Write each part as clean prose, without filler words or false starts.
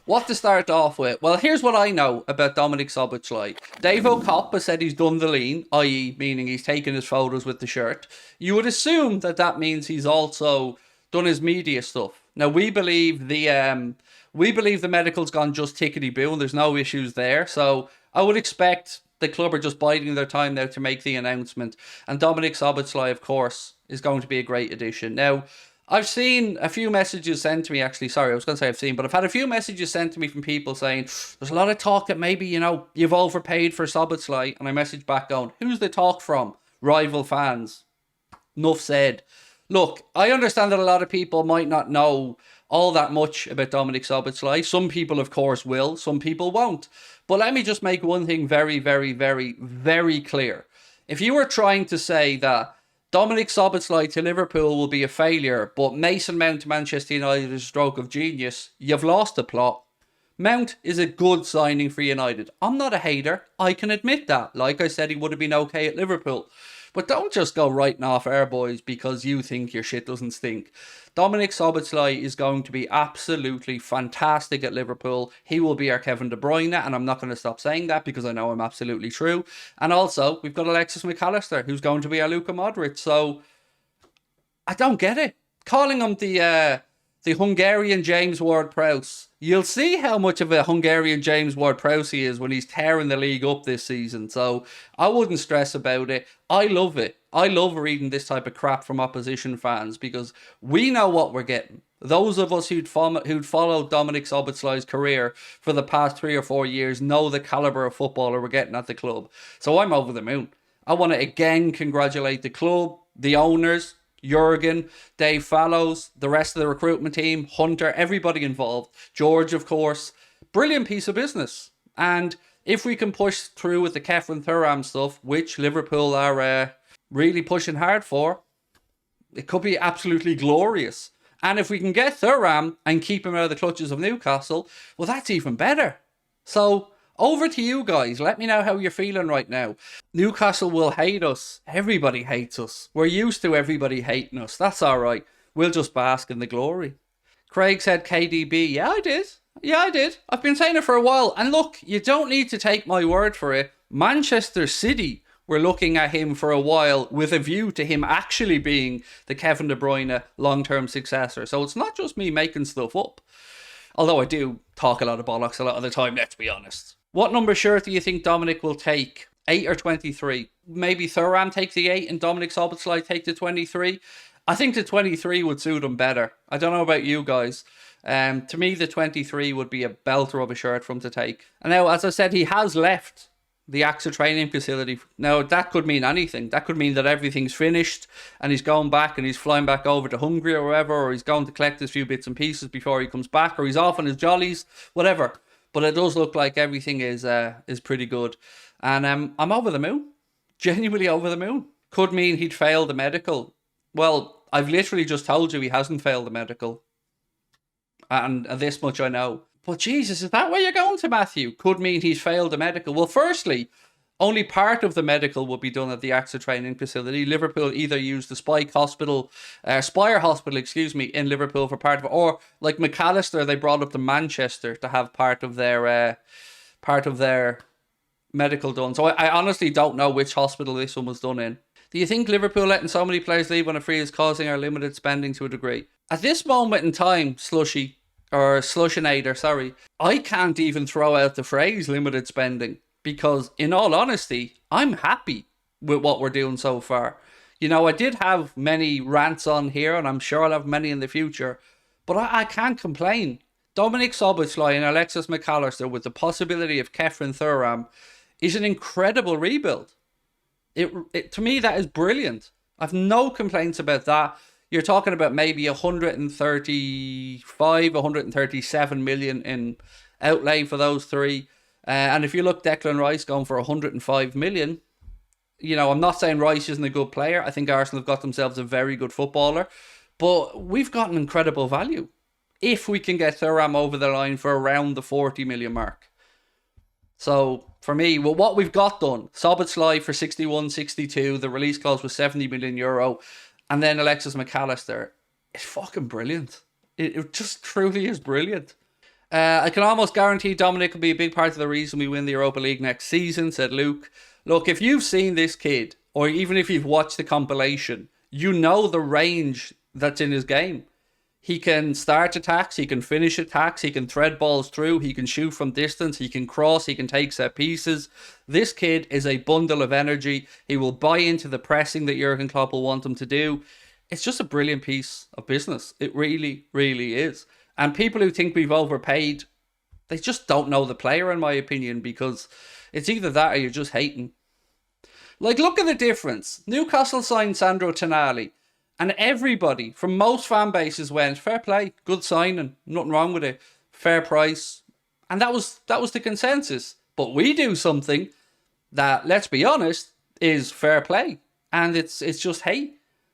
What to start off with? Well, here's what I know about Dominik Szoboszlai. Dave O'Cop has said he's done the lean, i.e. meaning he's taken his photos with the shirt. You would assume that that means he's also done his media stuff. Now, we believe the medical's gone just tickety-boo and there's no issues there. So I would expect the club are just biding their time now to make the announcement. And Dominik Szoboszlai, of course, is going to be a great addition. Now, I've seen a few messages sent to me, actually. Sorry, I was going to say I've seen, but I've had a few messages sent to me from people saying there's a lot of talk that maybe, you've overpaid for Szoboszlai. And I messaged back going, who's the talk from? Rival fans. Enough said. Look, I understand that a lot of people might not know all that much about Dominik Szoboszlai. Some people, of course, will. Some people won't. But let me just make one thing very, very, very, very clear. If you were trying to say that Dominik Szoboszlai to Liverpool will be a failure, but Mason Mount to Manchester United is a stroke of genius, you've lost the plot. Mount is a good signing for United. I'm not a hater. I can admit that. Like I said, he would have been okay at Liverpool. But don't just go writing off our boys because you think your shit doesn't stink. Dominik Szoboszlai is going to be absolutely fantastic at Liverpool. He will be our Kevin De Bruyne, and I'm not going to stop saying that because I know I'm absolutely true. And also, we've got Alexis McAllister, who's going to be our Luka Modric. So, I don't get it. Calling him the Hungarian James Ward-Prowse. You'll see how much of a Hungarian James Ward-Prowse he is when he's tearing the league up this season. So I wouldn't stress about it. I love it. I love reading this type of crap from opposition fans because we know what we're getting. Those of us who'd followed Dominik Szoboszlai's career for the past 3 or 4 years know the calibre of footballer we're getting at the club. So I'm over the moon. I want to again congratulate the club, the owners, Jurgen, Dave Fallows, the rest of the recruitment team, Hunter, everybody involved. George, of course. Brilliant piece of business. And if we can push through with the Kefren Thuram stuff, which Liverpool are really pushing hard for, it could be absolutely glorious. And if we can get Thuram and keep him out of the clutches of Newcastle, well, that's even better. So, over to you guys. Let me know how you're feeling right now. Newcastle will hate us. Everybody hates us. We're used to everybody hating us. That's all right. We'll just bask in the glory. Craig said KDB. Yeah, I did. I've been saying it for a while. And look, you don't need to take my word for it. Manchester City were looking at him for a while with a view to him actually being the Kevin De Bruyne long-term successor. So it's not just me making stuff up. Although I do talk a lot of bollocks a lot of the time, let's be honest. What number shirt do you think Dominik will take? 8 or 23? Maybe Thuram take the 8 and Dominik Szoboszlai take the 23? I think the 23 would suit him better. I don't know about you guys. To me, the 23 would be a belter of a shirt for him to take. And now, as I said, he has left the AXA training facility. Now, that could mean anything. That could mean that everything's finished and he's going back and he's flying back over to Hungary or wherever, or he's going to collect his few bits and pieces before he comes back, or he's off on his jollies, whatever. But it does look like everything is pretty good. And I'm over the moon. Genuinely over the moon. Could mean he'd failed the medical. Well, I've literally just told you he hasn't failed the medical. And this much I know. But Jesus, is that where you're going to, Matthew? Could mean he's failed the medical. Well, firstly, only part of the medical will be done at the AXA training facility. Liverpool either use the Spire Hospital, in Liverpool for part of it, or like McAllister, they brought up to Manchester to have part of their medical done. So I honestly don't know which hospital this one was done in. Do you think Liverpool letting so many players leave on a free is causing our limited spending to a degree? At this moment in time, Slushinator, I can't even throw out the phrase limited spending because, in all honesty, I'm happy with what we're doing so far. I did have many rants on here, and I'm sure I'll have many in the future, but I can't complain. Dominik Szoboszlai and Alexis McAllister with the possibility of Kefren Thuram is an incredible rebuild. To me, that is brilliant. I've no complaints about that. You're talking about maybe 137 million in outlay for those three. And if you look, Declan Rice going for 105 million, I'm not saying Rice isn't a good player. I think Arsenal have got themselves a very good footballer. But we've got an incredible value if we can get Thuram over the line for around the 40 million mark. So, for me, well, what we've got done, Szoboszlai for 61, 62, the release clause was 70 million euro, and then Alexis McAllister, it's fucking brilliant. It just truly is brilliant. I can almost guarantee Dominik will be a big part of the reason we win the Europa League next season, said Luke. Look, if you've seen this kid, or even if you've watched the compilation, you know the range that's in his game. He can start attacks, he can finish attacks, he can thread balls through, he can shoot from distance, he can cross, he can take set pieces. This kid is a bundle of energy. He will buy into the pressing that Jurgen Klopp will want him to do. It's just a brilliant piece of business. It really, really is. And people who think we've overpaid, they just don't know the player, in my opinion, because it's either that or you're just hating. Like, look at the difference. Newcastle signed Sandro Tonali. And everybody from most fan bases went, fair play, good signing, nothing wrong with it, fair price. And that was the consensus. But we do something that, let's be honest, is fair play. And it's just hate.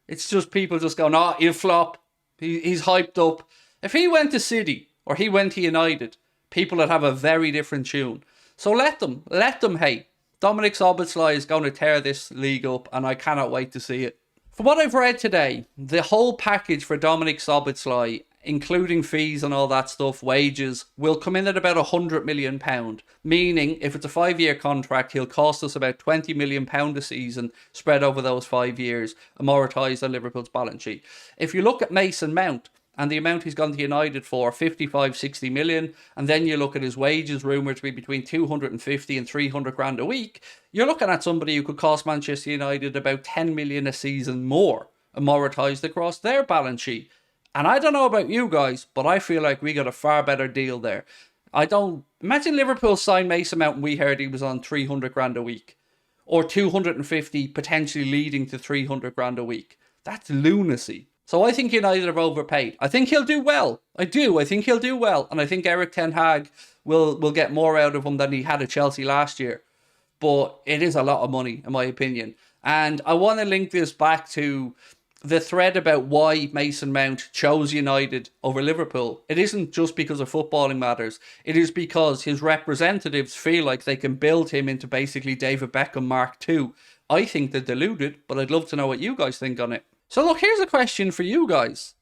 It's just people just going, oh, he'll flop. He's hyped up. If he went to City or he went to United, people would have a very different tune. So let them hate. Dominik Szoboszlai is going to tear this league up, and I cannot wait to see it. From what I've read today, the whole package for Dominik Szoboszlai, including fees and all that stuff, wages, will come in at about £100 million. Meaning, if it's a 5-year contract, he'll cost us about £20 million a season, spread over those 5 years, amortised on Liverpool's balance sheet. If you look at Mason Mount, and the amount he's gone to United for, 55-60 million, and then you look at his wages, rumoured to be between 250 and 300 grand a week, you're looking at somebody who could cost Manchester United about 10 million a season more, amortised across their balance sheet. And I don't know about you guys, but I feel like we got a far better deal there. Imagine Liverpool signed Mason Mount and we heard he was on 300 grand a week, or 250, potentially leading to 300 grand a week. That's lunacy. So I think United have overpaid. I think he'll do well. I do. I think he'll do well. And I think Erik ten Hag will get more out of him than he had at Chelsea last year. But it is a lot of money, in my opinion. And I want to link this back to the thread about why Mason Mount chose United over Liverpool. It isn't just because of footballing matters. It is because his representatives feel like they can build him into basically David Beckham Mark II. I think they're deluded, but I'd love to know what you guys think on it. So look, here's a question for you guys.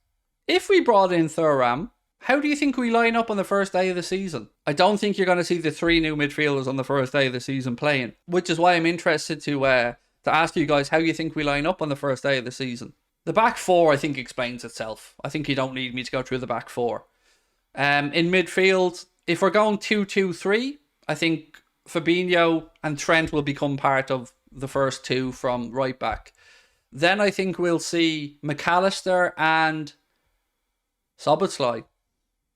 If we brought in Thuram, how do you think we line up on the first day of the season? I don't think you're going to see the 3 new midfielders on the first day of the season playing, which is why I'm interested to ask you guys how you think we line up on the first day of the season. The back 4, I think, explains itself. I think you don't need me to go through the back 4. In midfield, if we're going 2-2-3, I think Fabinho and Trent will become part of the first 2 from right back. Then I think we'll see McAllister and Szoboszlai.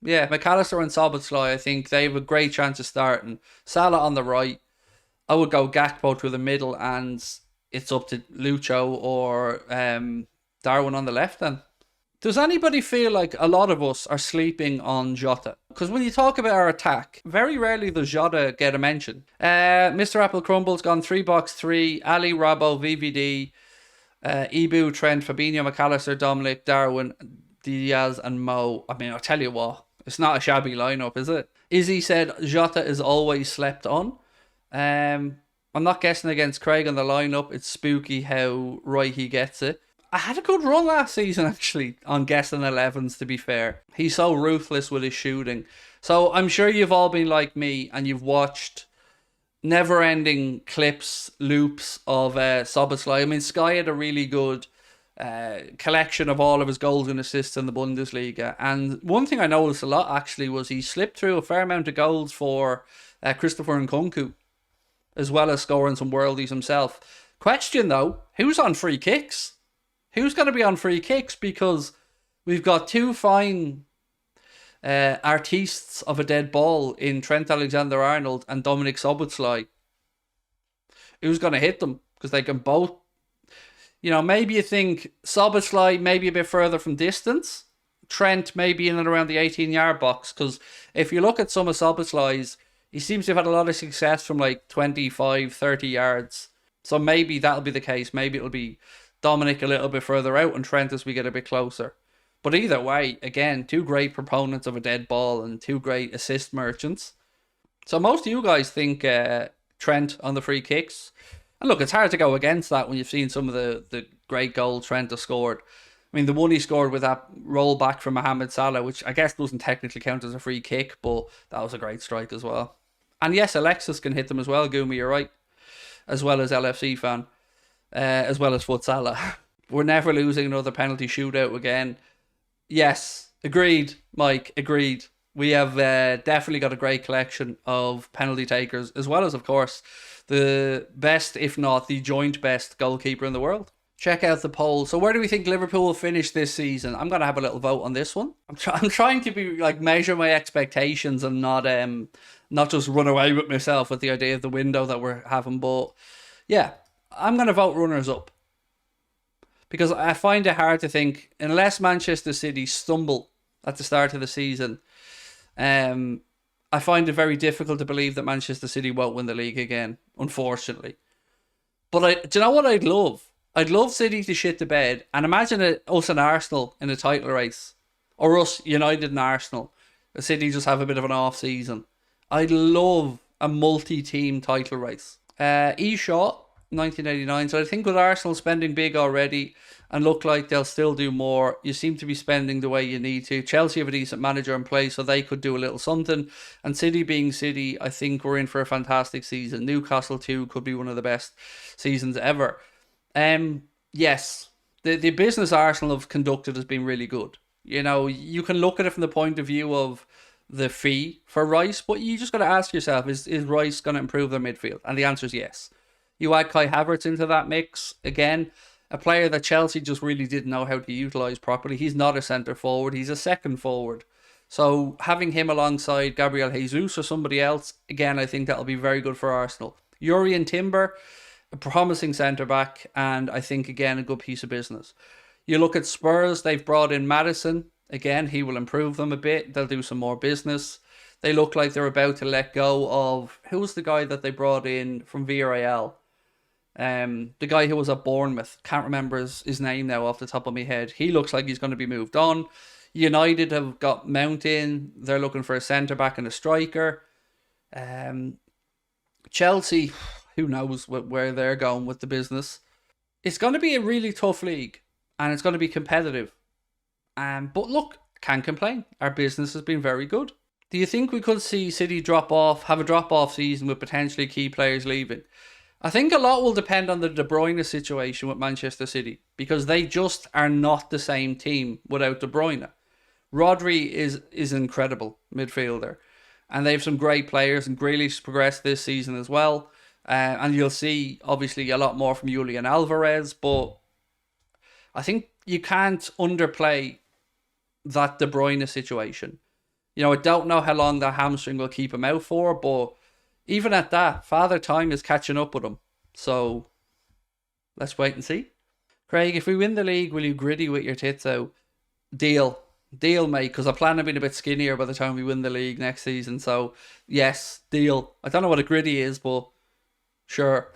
Yeah, McAllister and Szoboszlai, I think they have a great chance of starting. Salah on the right. I would go Gakpo through the middle, and it's up to Lucho or Darwin on the left then. Does anybody feel like a lot of us are sleeping on Jota? Because when you talk about our attack, very rarely does Jota get a mention. Mr. Apple Crumble's gone 3-3, Ali, Robbo, VVD, Ibu, Trent, Fabinho, McAllister, Dominic, Darwin, Diaz and Mo. I mean, I'll tell you what, it's not a shabby lineup, is it? Izzy said Jota is always slept on. I'm not guessing against Craig on the lineup. It's spooky how right he gets it. I had a good run last season, actually, on guessing 11s, to be fair. He's so ruthless with his shooting. So I'm sure you've all been like me and you've watched never-ending clips, loops of Szoboszlai. I mean, Sky had a really good collection of all of his goals and assists in the Bundesliga. And one thing I noticed a lot, actually, was he slipped through a fair amount of goals for Christopher Nkunku, as well as scoring some worldies himself. Question, though, who's on free kicks? Who's going to be on free kicks? Because we've got 2 fine artistes of a dead ball in Trent Alexander-Arnold and Dominik Szoboszlai. Who's going to hit them? Because they can both... You know, maybe you think Szoboszlai maybe a bit further from distance. Trent maybe in and around the 18-yard box. Because if you look at some of Szoboszlai's, he seems to have had a lot of success from like 25, 30 yards. So maybe that'll be the case. Maybe it'll be Dominic a little bit further out and Trent as we get a bit closer. But either way, again, 2 great proponents of a dead ball and 2 great assist merchants. So most of you guys think Trent on the free kicks. And look, it's hard to go against that when you've seen some of the great goals Trent has scored. I mean, the one he scored with that roll back from Mohamed Salah, which I guess doesn't technically count as a free kick, but that was a great strike as well. And yes, Alexis can hit them as well, Gumi, you're right. As well as LFC fan, as well as Foot Salah. We're never losing another penalty shootout again. Yes, agreed, Mike, agreed. We have definitely got a great collection of penalty takers, as well as, of course, the best, if not the joint best goalkeeper in the world. Check out the poll. So where do we think Liverpool will finish this season? I'm going to have a little vote on this one. I'm trying to be like measure my expectations and not just run away with myself with the idea of the window that we're having. But yeah, I'm going to vote runners up. Because I find it hard to think, unless Manchester City stumble at the start of the season, I find it very difficult to believe that Manchester City won't win the league again, unfortunately. But do you know what I'd love? I'd love City to shit the bed and imagine us and Arsenal in a title race. Or us, United and Arsenal. City just have a bit of an off season. I'd love a multi-team title race. E-Shot, 1989. So I think with Arsenal spending big already and look like they'll still do more, you seem to be spending the way you need to. Chelsea have a decent manager in place, so they could do a little something. And City being City, I think we're in for a fantastic season. Newcastle too could be one of the best seasons ever. Yes, the business Arsenal have conducted has been really good. You can look at it from the point of view of the fee for Rice, but you just got to ask yourself, is Rice going to improve their midfield? And the answer is yes. You add Kai Havertz into that mix, again, a player that Chelsea just really didn't know how to utilise properly. He's not a centre forward, he's a second forward. So having him alongside Gabriel Jesus or somebody else, again, I think that'll be very good for Arsenal. Yuri and Timber, a promising centre-back, and I think, again, a good piece of business. You look at Spurs, they've brought in Maddison. Again, he will improve them a bit. They'll do some more business. They look like they're about to let go of... Who's the guy that they brought in from Villarreal? The guy who was at Bournemouth. Can't remember his name now off the top of my head. He looks like he's going to be moved on. United have got Mount in. They're looking for a centre-back and a striker. Chelsea... Who knows where they're going with the business. It's going to be a really tough league. And it's going to be competitive. But look, can't complain. Our business has been very good. Do you think we could see City have a drop-off season with potentially key players leaving? I think a lot will depend on the De Bruyne situation with Manchester City. Because they just are not the same team without De Bruyne. Rodri is incredible midfielder. And they have some great players. And Grealish progressed this season as well. And you'll see, obviously, a lot more from Julian Alvarez, but I think you can't underplay that De Bruyne situation. I don't know how long that hamstring will keep him out for, but even at that, Father Time is catching up with him. So, let's wait and see. Craig, if we win the league, will you gritty with your tits out? Deal, mate, because I plan on being a bit skinnier by the time we win the league next season. So, yes, deal. I don't know what a gritty is, but... Sure.